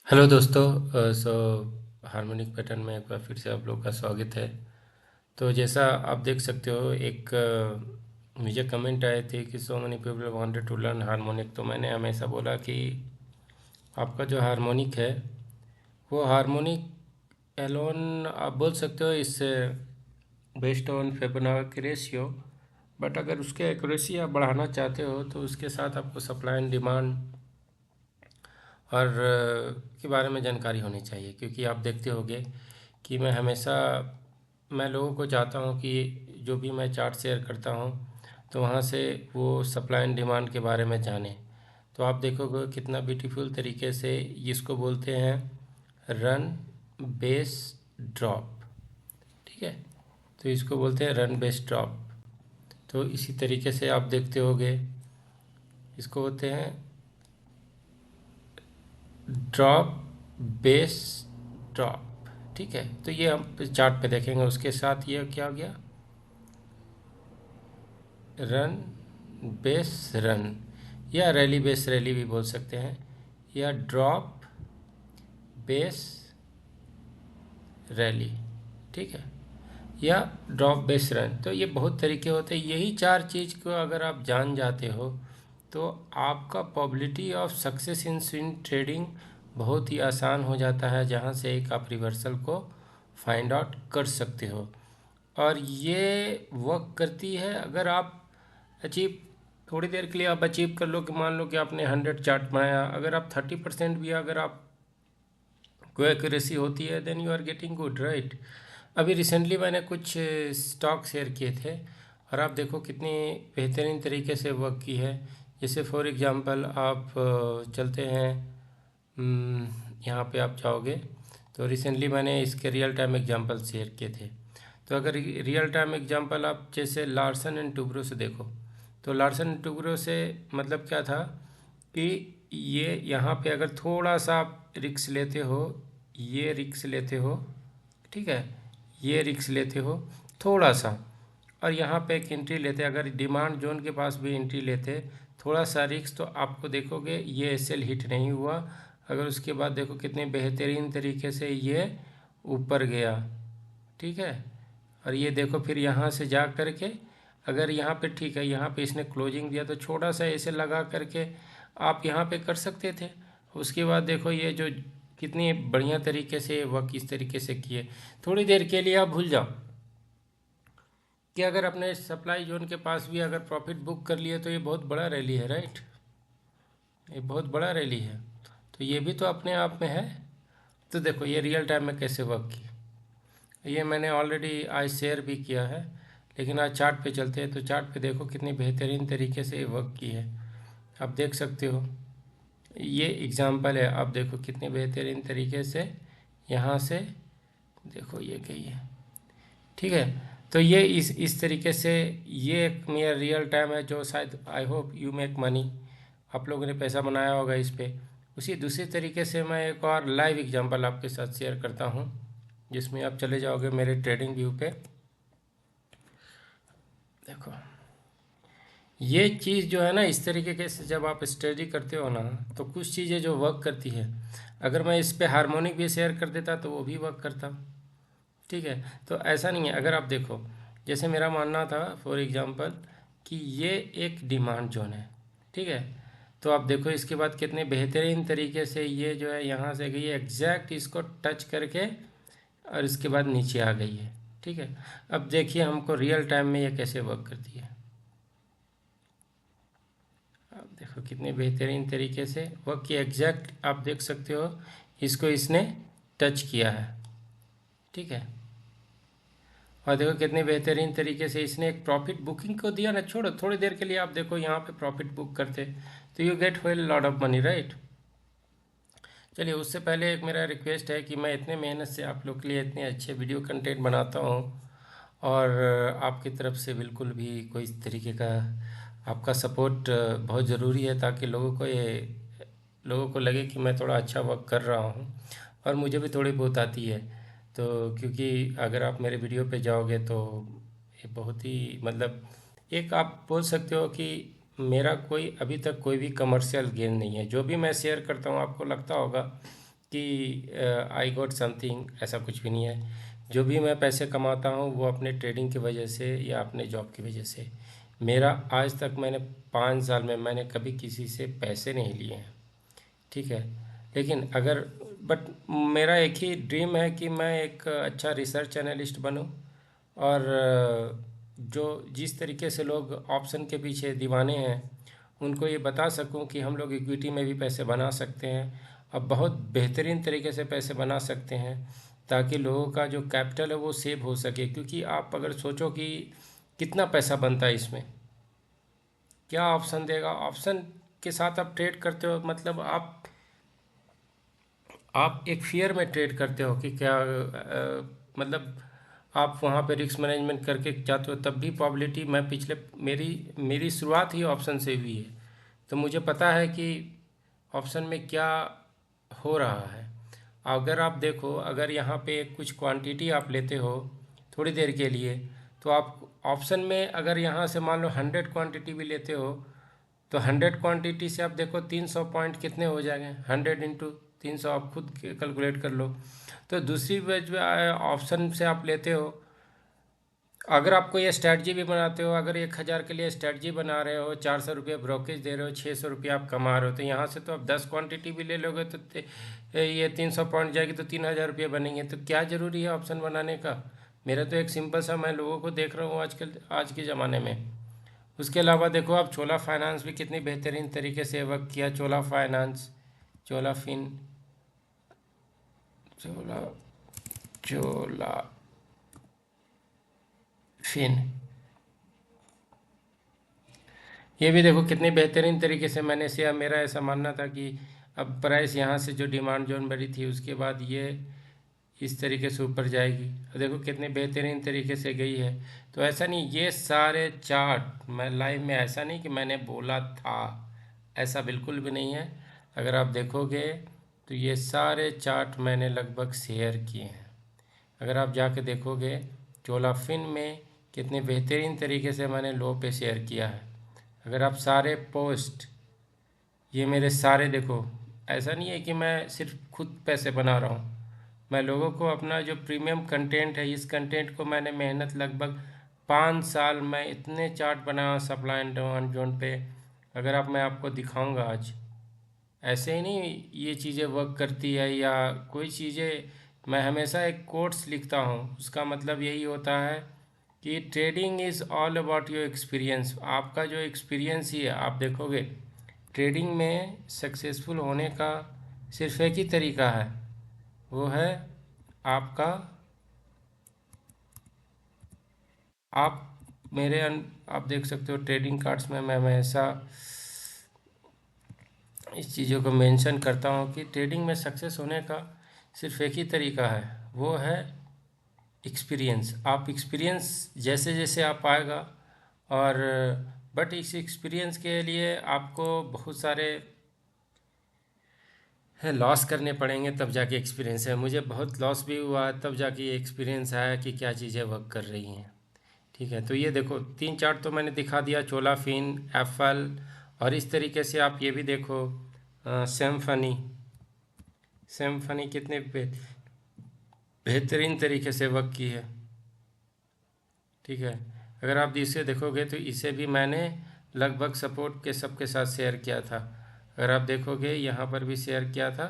Hello दोस्तों। सो harmonic pattern में एक बार फिर से आप लोग का स्वागत है। तो जैसा आप देख सकते हो, एक मुझे कमेंट आए थे कि so many people wanted to learn harmonic. तो मैंने हमेशा बोला कि आपका जो हार्मोनिक है वो हार्मोनिक एलोन आप बोल सकते हो इससे based on Fibonacci ratio. But अगर उसके एक्यूरेसी आप बढ़ाना चाहते हो तो उसके साथ आपको सप्लाई एंड डिमांड और के बारे में जानकारी होनी चाहिए, क्योंकि आप देखते होंगे कि मैं लोगों को चाहता हूँ कि जो भी मैं चार्ट शेयर करता हूँ तो वहाँ से वो सप्लाई एंड डिमांड के बारे में जाने। तो आप देखोगे कितना ब्यूटीफुल तरीके से इसको बोलते हैं रन बेस ड्रॉप। ठीक है, तो इसको बोलते हैं रन बेस ड्रॉप। तो इसी तरीके से आप देखते होंगे इसको होते हैं ड्रॉप बेस ड्रॉप। ठीक है, तो ये हम चार्ट पे देखेंगे। उसके साथ ये क्या हो गया, रन बेस रन, या रैली बेस रैली भी बोल सकते हैं, या ड्रॉप बेस रैली। ठीक है, या ड्रॉप बेस रन। तो ये बहुत तरीके होते हैं। यही चार चीज़ को अगर आप जान जाते हो तो आपका probability of success in swing trading बहुत ही आसान हो जाता है, जहाँ से एक आप रिवर्सल को फाइंड आउट कर सकते हो। और ये वर्क करती है अगर आप अचीव, थोड़ी देर के लिए आप अचीव कर लो कि मान लो कि आपने 100 चार्ट बनाया, अगर आप 30% भी अगर आप को एक्यूरेसी होती है then you are getting good, right. अभी रिसेंटली मैंने कुछ स्टॉक शेयर किए थे और आप देखो कितनी बेहतरीन तरीके से वर्क की है। जैसे फॉर एग्जांपल आप चलते हैं, यहाँ पे आप जाओगे तो रिसेंटली मैंने इसके रियल टाइम एग्जांपल शेयर किए थे। तो अगर रियल टाइम एग्जांपल आप जैसे लार्सन एंड टुब्रो से देखो, तो लार्सन एंड टुब्रो से मतलब क्या था कि ये यहाँ पे अगर थोड़ा सा आप रिक्स लेते हो, ये रिक्स लेते हो, ठीक है, ये रिक्स लेते हो थोड़ा सा, और यहाँ पे एक एंट्री लेते, अगर डिमांड जोन के पास भी एंट्री लेते थोड़ा सा रिक्स, तो आपको देखोगे ये एसएल हिट नहीं हुआ। अगर उसके बाद देखो कितने बेहतरीन तरीके से ये ऊपर गया। ठीक है, और ये देखो फिर यहाँ से जा करके अगर यहाँ पे, ठीक है, यहाँ पे इसने क्लोजिंग दिया तो छोटा सा ऐसे लगा करके आप यहाँ पे कर सकते थे। उसके बाद देखो ये जो कितनी बढ़िया तरीके से वह किस तरीके से किए। थोड़ी देर के लिए आप भूल जाओ कि अगर अपने सप्लाई जोन के पास भी अगर प्रॉफिट बुक कर लिए तो ये बहुत बड़ा रैली है, राइट, ये बहुत बड़ा रैली है। तो ये भी तो अपने आप में है। तो देखो ये रियल टाइम में कैसे वर्क की, ये मैंने ऑलरेडी आज शेयर भी किया है, लेकिन आज चार्ट पे चलते हैं। तो चार्ट पे देखो कितनी बेहतरीन तरीके से ये वर्क की है, आप देख सकते हो। ये एग्जांपल है, आप देखो कितने बेहतरीन तरीके से यहाँ से देखो ये गई है। ठीक है, तो ये इस तरीके से ये एक मेरा रियल टाइम है जो शायद I hope you make money, आप लोगों ने पैसा बनाया होगा इस पे। उसी दूसरी तरीके से मैं एक और लाइव एग्जांपल आपके साथ शेयर करता हूँ, जिसमें आप चले जाओगे मेरे ट्रेडिंग व्यू पे। देखो ये चीज़ जो है ना, इस तरीके के से जब आप स्टडी करते हो ना तो कुछ चीज़ें जो वर्क करती है, अगर मैं इस पे हार्मोनिक भी शेयर कर देता तो वो भी वर्क करता। ठीक है, तो ऐसा नहीं है। अगर आप देखो जैसे मेरा मानना था फॉर एग्जांपल कि ये एक डिमांड जोन है, ठीक है, तो आप देखो इसके बाद कितने बेहतरीन तरीके से ये जो है यहाँ से गई एग्जैक्ट इसको टच करके और इसके बाद नीचे आ गई है। ठीक है, अब देखिए हमको रियल टाइम में ये कैसे वर्क करती है। आप देखो कितने बेहतरीन तरीके से वर्क की, एग्जैक्ट आप देख सकते हो इसको इसने टच किया है। ठीक है, और देखो कितने बेहतरीन तरीके से इसने एक प्रॉफिट बुकिंग को दिया ना। छोड़ो थोड़ी देर के लिए आप देखो यहाँ पे प्रॉफिट बुक करते तो you get well lot of money, right. चलिए उससे पहले एक मेरा रिक्वेस्ट है कि मैं इतने मेहनत से आप लोग के लिए इतने अच्छे वीडियो कंटेंट बनाता हूँ, और आपकी तरफ से बिल्कुल भी कोई इस तरीके का आपका सपोर्ट बहुत ज़रूरी है, ताकि लोगों को लगे कि मैं थोड़ा अच्छा वर्क कर रहा हूँ और मुझे भी थोड़ी बहुत आती है। तो क्योंकि अगर आप मेरे वीडियो पे जाओगे तो ये बहुत ही मतलब एक आप बोल सकते हो कि मेरा कोई अभी तक कोई भी कमर्शियल गेन नहीं है। जो भी मैं शेयर करता हूँ आपको लगता होगा कि आई गॉट समथिंग, ऐसा कुछ भी नहीं है। जो भी मैं पैसे कमाता हूँ वो अपने ट्रेडिंग की वजह से या अपने जॉब की वजह से। मेरा आज तक मैंने 5 साल में मैंने कभी किसी से पैसे नहीं लिए हैं, ठीक है। लेकिन अगर बट मेरा एक ही ड्रीम है कि मैं एक अच्छा रिसर्च एनालिस्ट बनूं, और जो जिस तरीके से लोग ऑप्शन के पीछे दीवाने हैं उनको ये बता सकूं कि हम लोग इक्विटी में भी पैसे बना सकते हैं, अब बहुत बेहतरीन तरीके से पैसे बना सकते हैं, ताकि लोगों का जो कैपिटल है वो सेव हो सके। क्योंकि आप अगर सोचो कि कितना पैसा बनता है इसमें, क्या ऑप्शन देगा, ऑप्शन के साथ आप ट्रेड करते हो, मतलब आप एक फियर में ट्रेड करते हो कि क्या मतलब आप वहाँ पे रिस्क मैनेजमेंट करके जाते हो, तब भी प्रॉबिलिटी, मैं पिछले मेरी मेरी शुरुआत ही ऑप्शन से हुई है, तो मुझे पता है कि ऑप्शन में क्या हो रहा है। अगर आप देखो, अगर यहाँ पे कुछ क्वांटिटी आप लेते हो थोड़ी देर के लिए, तो आप ऑप्शन में अगर यहाँ से मान लो 100 क्वांटिटी भी लेते हो, तो 100 क्वांटिटी से आप देखो 300 पॉइंट कितने हो जाएंगे, 100 × 300, आप खुद कैलकुलेट कर लो। तो दूसरी वजह ऑप्शन से आप लेते हो, अगर आपको ये स्ट्रैटजी भी बनाते हो, अगर 1,000 के लिए स्ट्रैटजी बना रहे हो, 400 रुपये ब्रोकेज दे रहे हो, 600 रुपये आप कमा रहे हो, तो यहाँ से तो आप 10 क्वांटिटी भी ले लोगे तो ये 300 पॉइंट जाएगी तो 3,000 रुपये बनेंगे। तो क्या ज़रूरी है ऑप्शन बनाने का। मेरा तो एक सिंपल सा, मैं लोगों को देख रहा हूँ आजकल आज के ज़माने में। उसके अलावा देखो आप, चोला फाइनेंस भी कितनी बेहतरीन तरीके से वर्क किया, चोला फाइनेंस, चोला फिन, चोला चोला फिन, ये भी देखो कितनी बेहतरीन तरीके से मैंने शेयर, मेरा ऐसा मानना था कि अब प्राइस यहाँ से जो डिमांड जोन बढ़ी थी उसके बाद ये इस तरीके से ऊपर जाएगी, और देखो कितने बेहतरीन तरीके से गई है। तो ऐसा नहीं, ये सारे चार्ट मैं लाइव में, ऐसा नहीं कि मैंने बोला था, ऐसा बिल्कुल भी नहीं है। अगर आप देखोगे तो ये सारे चार्ट मैंने लगभग शेयर किए हैं। अगर आप जाके देखोगे चोला फिन में कितने बेहतरीन तरीके से मैंने लो पे शेयर किया है। अगर आप सारे पोस्ट, ये मेरे सारे देखो, ऐसा नहीं है कि मैं सिर्फ खुद पैसे बना रहा हूँ, मैं लोगों को अपना जो प्रीमियम कंटेंट है, इस कंटेंट को मैंने मेहनत लगभग 5 साल मैं इतने चार्ट बनाया सप्लाई एंड डिमांड जोन पे। अगर आप, मैं आपको दिखाऊंगा आज, ऐसे ही नहीं ये चीज़ें वर्क करती है या कोई चीज़ें, मैं हमेशा एक कोट्स लिखता हूँ, उसका मतलब यही होता है कि trading is all about your experience. आपका जो एक्सपीरियंस ही है, आप देखोगे ट्रेडिंग में सक्सेसफुल होने का सिर्फ एक ही तरीका है, वो है आपका, आप आप देख सकते हो ट्रेडिंग कार्ड्स में मैं हमेशा इस चीज़ों को मेंशन करता हूँ कि ट्रेडिंग में सक्सेस होने का सिर्फ एक ही तरीका है, वो है एक्सपीरियंस। आप एक्सपीरियंस जैसे जैसे आप आएगा, और बट इस एक्सपीरियंस के लिए आपको बहुत सारे है लॉस करने पड़ेंगे, तब जाके एक्सपीरियंस है। मुझे बहुत लॉस भी हुआ है, तब जाके ये एक्सपीरियंस आया कि क्या चीज़ें वर्क कर रही हैं, ठीक है। तो ये देखो 3 चार्ट तो मैंने दिखा दिया, चोला फिन, एप्पल, और इस तरीके से आप ये भी देखो सिम्फनी, सिम्फनी कितने बेहतरीन तरीके से वर्क की है, ठीक है। अगर आप इसे देखोगे तो इसे भी मैंने लगभग सपोर्ट के सबके साथ शेयर किया था। अगर आप देखोगे यहाँ पर भी शेयर किया था।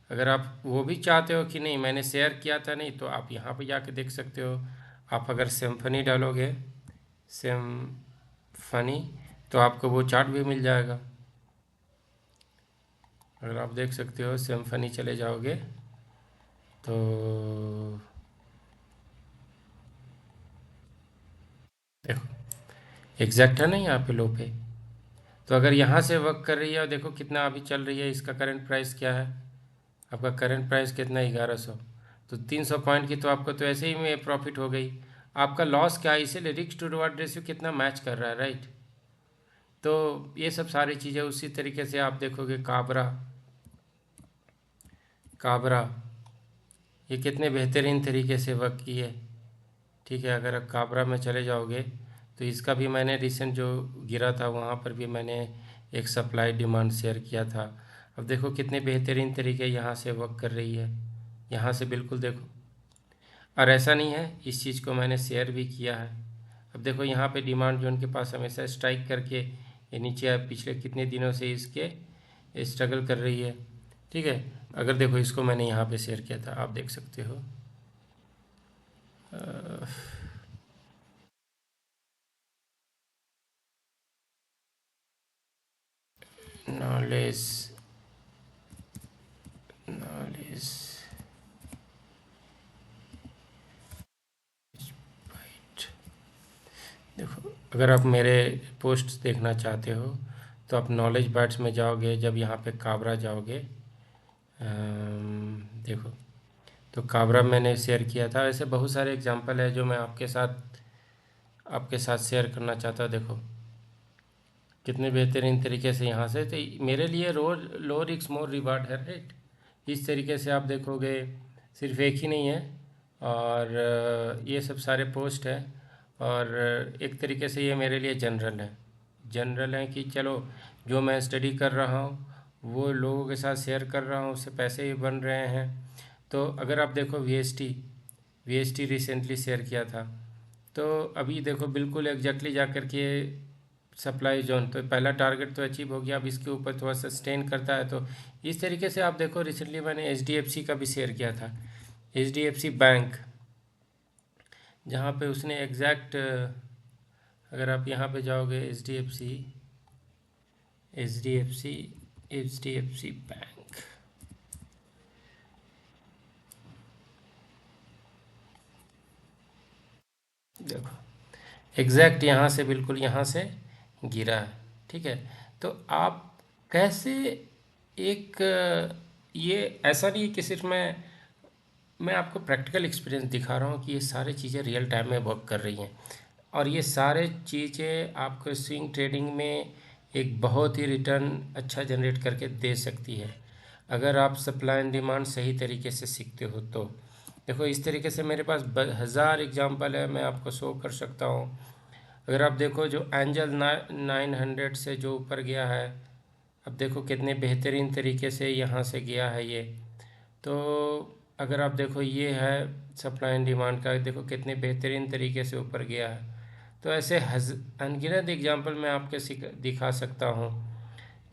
अगर आप वो भी चाहते हो कि नहीं मैंने शेयर किया था नहीं, तो आप यहाँ पे जाके देख सकते हो। आप अगर सिम्फनी डालोगे, सिम्फनी, तो आपको वो चार्ट भी मिल जाएगा। अगर आप देख सकते हो सिम्फनी चले जाओगे तो देखो एग्जैक्ट है ना यहाँ पे लो पे। तो अगर यहाँ से वर्क कर रही है, और देखो कितना अभी चल रही है, इसका करंट प्राइस क्या है, आपका करंट प्राइस कितना है, 1100। तो 300 पॉइंट की तो आपको तो ऐसे ही में प्रॉफिट हो गई। आपका लॉस क्या है, इसीलिए रिस्क टू रिवार्ड रेशियो कितना मैच कर रहा है, राइट। तो ये सब सारी चीज़ें उसी तरीके से आप देखोगे काबरा, काबरा ये कितने बेहतरीन तरीके से वर्क की है, ठीक है। अगर आप काबरा में चले जाओगे तो इसका भी मैंने रिसेंट जो गिरा था वहाँ पर भी मैंने एक सप्लाई डिमांड शेयर किया था। अब देखो कितने बेहतरीन तरीके यहाँ से वर्क कर रही है, यहाँ से बिल्कुल देखो। और ऐसा नहीं है, इस चीज़ को मैंने शेयर भी किया है। अब देखो यहाँ पे डिमांड जोन के पास हमेशा स्ट्राइक करके ये नीचे पिछले कितने दिनों से इसके स्ट्रगल कर रही है, ठीक है। अगर देखो इसको मैंने यहाँ पे शेयर किया था, आप देख सकते हो। नॉलेज नॉलेज देखो, अगर आप मेरे पोस्ट देखना चाहते हो तो आप नॉलेज बाइट्स में जाओगे, जब यहाँ पे काबरा जाओगे, देखो तो काबरा मैंने शेयर किया था। ऐसे बहुत सारे एग्जांपल है जो मैं आपके साथ शेयर करना चाहता हूँ। देखो कितने बेहतरीन तरीके से यहाँ से, तो मेरे लिए रोज लो रिस्क मोर रिवार्ड है, राइट। इस तरीके से आप देखोगे, सिर्फ एक ही नहीं है, और ये सब सारे पोस्ट है। और एक तरीके से ये मेरे लिए जनरल है कि चलो जो मैं स्टडी कर रहा हूँ वो लोगों के साथ शेयर कर रहा हूँ, उससे पैसे भी बन रहे हैं। तो अगर आप देखो V S T recently share किया था, तो अभी देखो बिल्कुल एग्जैक्टली जा कर के सप्लाई जोन, तो पहला टारगेट तो अचीव हो गया। अब इसके ऊपर थोड़ा सस्टेन करता है, तो इस तरीके से आप देखो। रिसेंटली मैंने एच का भी शेयर किया था, एच बैंक, जहाँ पे उसने एग्जैक्ट, अगर आप यहाँ पे जाओगे H D F C bank, देखो एग्जैक्ट यहाँ से, बिल्कुल यहाँ से गिरा है, ठीक है। तो आप कैसे एक ये ऐसा नहीं कि सिर्फ मैं आपको प्रैक्टिकल एक्सपीरियंस दिखा रहा हूँ कि ये सारी चीज़ें रियल टाइम में वर्क कर रही हैं, और ये सारे चीज़ें आपको स्विंग ट्रेडिंग में एक बहुत ही रिटर्न अच्छा जनरेट करके दे सकती है, अगर आप सप्लाई एंड डिमांड सही तरीके से सीखते हो तो। देखो इस तरीके से मेरे पास हज़ार एग्जांपल है, मैं आपको शो कर सकता हूँ। अगर आप देखो जो एंजल 900 से जो ऊपर गया है, अब देखो कितने बेहतरीन तरीके से यहाँ से गया है ये। तो अगर आप देखो ये है सप्लाई एंड डिमांड का, देखो कितने बेहतरीन तरीके से ऊपर गया है। तो ऐसे अनगिनत एग्जांपल मैं आपके दिखा सकता हूँ।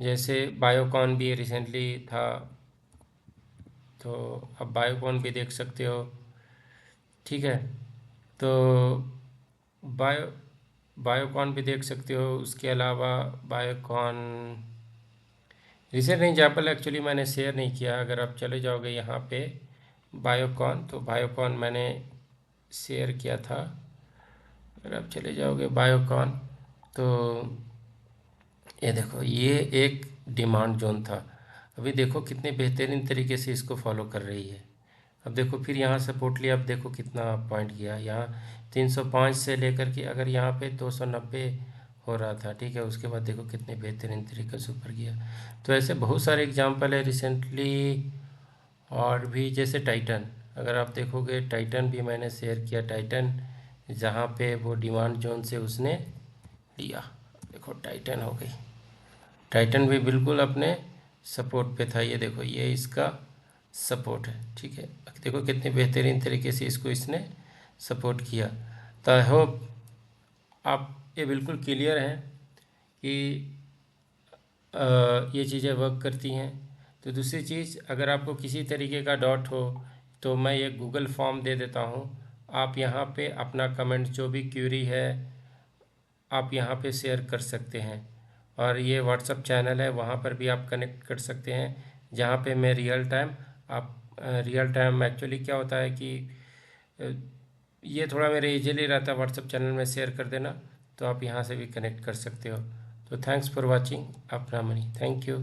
जैसे बायोकॉन भी रिसेंटली था, तो अब बायोकॉन भी देख सकते हो, ठीक है। तो बायो बायोकॉन भी देख सकते हो। उसके अलावा बायोकॉन रिसेंट एग्जाम्पल एक्चुअली मैंने शेयर नहीं किया। अगर आप चले जाओगे यहाँ पे बायोकॉन, तो बायोकॉन मैंने शेयर किया था। अगर आप चले जाओगे बायोकॉन, तो ये देखो ये एक डिमांड जोन था। अभी देखो कितने बेहतरीन तरीके से इसको फॉलो कर रही है। अब देखो फिर यहाँ सपोर्ट लिया, अब देखो कितना पॉइंट गया यहाँ, 305 से लेकर के, अगर यहाँ पे 290 हो रहा था, ठीक है। उसके बाद देखो कितने बेहतरीन तरीके से ऊपर गया। तो ऐसे बहुत सारे एग्जांपल है रिसेंटली। और भी जैसे टाइटन, अगर आप देखोगे टाइटन भी मैंने शेयर किया। टाइटन जहाँ पे वो डिमांड जोन से उसने लिया, देखो टाइटन हो गई। टाइटन भी बिल्कुल अपने सपोर्ट पे था, ये देखो ये इसका सपोर्ट है, ठीक है। देखो कितने बेहतरीन तरीके से इसको इसने सपोर्ट किया। तो आई होप आप ये बिल्कुल क्लियर हैं कि ये चीज़ें वर्क करती हैं। तो दूसरी चीज़, अगर आपको किसी तरीके का डाउट हो तो मैं ये गूगल फॉर्म दे देता हूँ। आप यहाँ पे अपना कमेंट जो भी क्यूरी है आप यहाँ पे शेयर कर सकते हैं। और ये व्हाट्सअप चैनल है, वहाँ पर भी आप कनेक्ट कर सकते हैं, जहाँ पे मैं रियल टाइम एक्चुअली क्या होता है कि अ, ये थोड़ा मेरे इजीली रहता है व्हाट्सअप चैनल में शेयर कर देना, तो आप यहाँ से भी कनेक्ट कर सकते हो। तो थैंक्स फॉर वॉचिंग अपना मनी, थैंक यू।